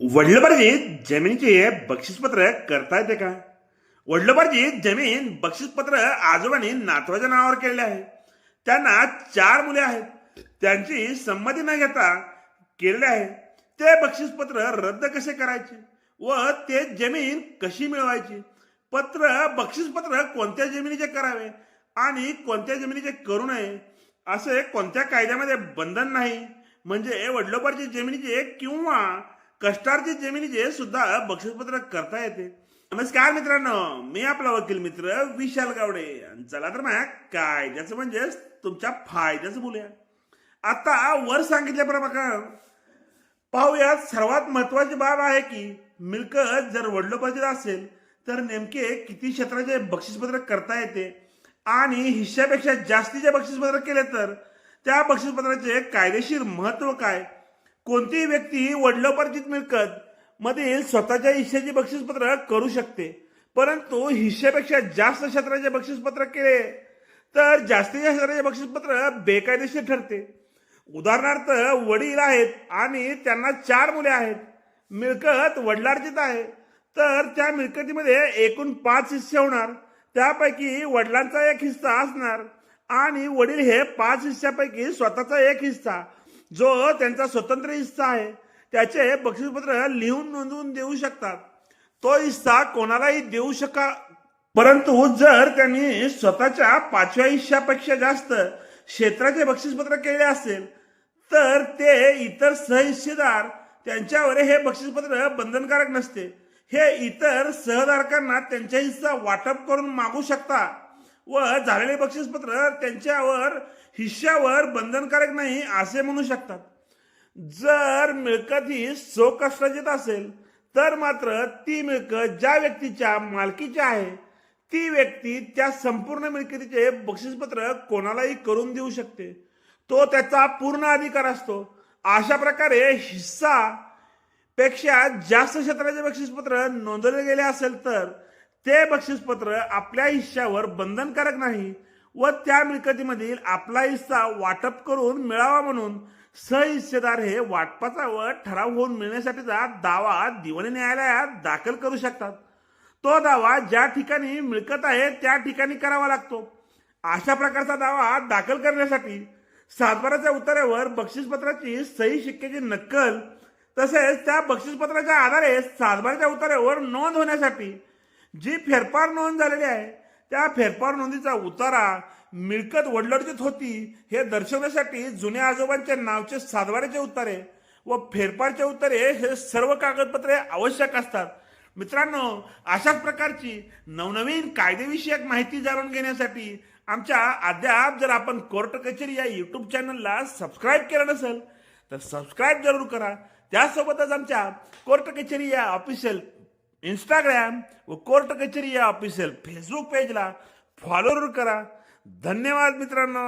वडिलोपार्जित जमिनीचे बक्षीसपत्र करता येते का? वडिलोपार्जित जमीन बक्षीसपत्र आजोबांनी नातवाच्या नावावर केलेले आहे. त्यांना 4 मुले आहेत. त्यांची संमती न घेता केलेले आहे. ते बक्षीसपत्र रद्द कसे करायचे व ते जमीन कशी मिळवायची? बक्षीसपत्र कोणत्या जमिनीचे करावे आणि कोणत्या जमिनीचे करू नये असे कोणत्या कायद्यामध्ये बंधन नाही. म्हणजे वडिलोपार्जित जमिनीचे किंवा कष्टार्जित जमिनीचे सुद्धा बक्षीसपत्र करता येते. नमस्कार मित्रांनो, मी आपला वकील मित्र विशाल गावडे. चला तर मग कायद्याचं म्हणजेच तुमच्या फायद्याचं बोलूया. आता वर सांगितल्याप्रमाणे पाहूयात. सर्वात महत्वाची बाब आहे की मिळकत जर वडिलोपार्जित असेल तर नेमके किती क्षेत्राचे बक्षीसपत्र करता येते आणि हिश्श्यापेक्षा जास्तीचे बक्षीसपत्र केले तर त्या बक्षीसपत्राचे कायदेशीर महत्व काय? कोणतीही व्यक्ती वडिलोपार्जित मिळकत मधील स्वतःच्या हिश्श्याची बक्षीसपत्र करू शकते, परंतु हिश्श्यापेक्षा जास्त क्षेत्राचे बक्षीसपत्र केले तर जास्तीच्या क्षेत्राचे बक्षीसपत्र बेकायदेशीर ठरते. उदाहरणार्थ, वडील आहेत आणि त्यांना 4 मुले आहेत. मिळकत वडिलार्जित आहे तर त्या मिळकतीमध्ये एकूण 5 हिस्से होणार. त्यापैकी वडिलांचा 1 हिस्सा असणार आणि वडील हे 5 हिस्स्यापैकी स्वतःचा 1 हिस्सा जो त्यांचा स्वतंत्र हिस्सा आहे त्याचे बक्षीसपत्र लिहून नोंदवून देऊ शकतात. तो हिस्सा कोणालाही देऊ शका. परंतु जर त्यांनी स्वतःच्या 5व्या हिस्सापेक्षा जास्त क्षेत्राचे बक्षीसपत्र केले असेल तर ते इतर सहहिस्सेदार त्यांच्यावर हे बक्षीसपत्र बंधनकारक नसते. हे इतर सहधारकांना त्यांचा हिस्सा वाटप करून मागू शकता व झालेले बक्षीसपत्र त्यांच्यावर हिश्श्यावर बंधनकारक नाही असे म्हणू शकतात. जर मिळकत ही स्वकष्टार्जित असेल तर मात्र ती मिळकत ज्या व्यक्तीच्या मालकीची आहे ती व्यक्ती त्या संपूर्ण मिळकतीचे बक्षीसपत्र कोणालाही करून देऊ शकते. तो त्याचा पूर्ण अधिकार असतो. अशा प्रकारे हिस्सा पेक्षा जास्त क्षेत्राचे बक्षीसपत्र नोंदवले गेले असेल तर ते बक्षीसपत्र आपल्या हिश्श्यावर बंधनकारक नाही व त्या मिळकतीमधील आपला हिस्सा वाटप करून मिळावा म्हणून सहहिस्सेदार हे वाटपाचा व ठराव होऊन मिळण्यासाठीचा दावा दिवाणी न्यायालयात दाखल करू शकतात. तो दावा ज्या ठिकाणी मिळकत आहे त्या ठिकाणी करावा लागतो. अशा प्रकारचा दावा दाखल करण्यासाठी सातबाराच्या उतार्यावर बक्षीसपत्राची सही शिक्क्याची नक्कल तसेच त्या बक्षीसपत्राच्या आधारे सातबाराच्या उतार्यावर नोंद होण्यासाठी जी फेरफार नोंद झालेली आहे त्या फेरफार नोंदीचा उतारा मिळकत वडिलोपार्जित होती हे दर्शवण्यासाठी जुन्या आजोबांच्या नावचे सातबाराचे उतारे व फेरफारचे उतारे हे सर्व कागदपत्रे आवश्यक असतात. मित्रांनो, अशाच प्रकारची नवनवीन कायदेविषयक माहिती जाणून घेण्यासाठी आमच्या अद्याप जर आपण कोर्ट कचेरी या युट्यूब चॅनलला सबस्क्राईब केलं नसेल तर सबस्क्राईब जरूर करा. त्यासोबतच आमच्या कोर्ट कचेरी या ऑफिशियल इंस्टाग्राम व कोर्ट कचेरी या ऑफिशियल फेसबुक पेजला फॉलो करा. धन्यवाद मित्रांनो.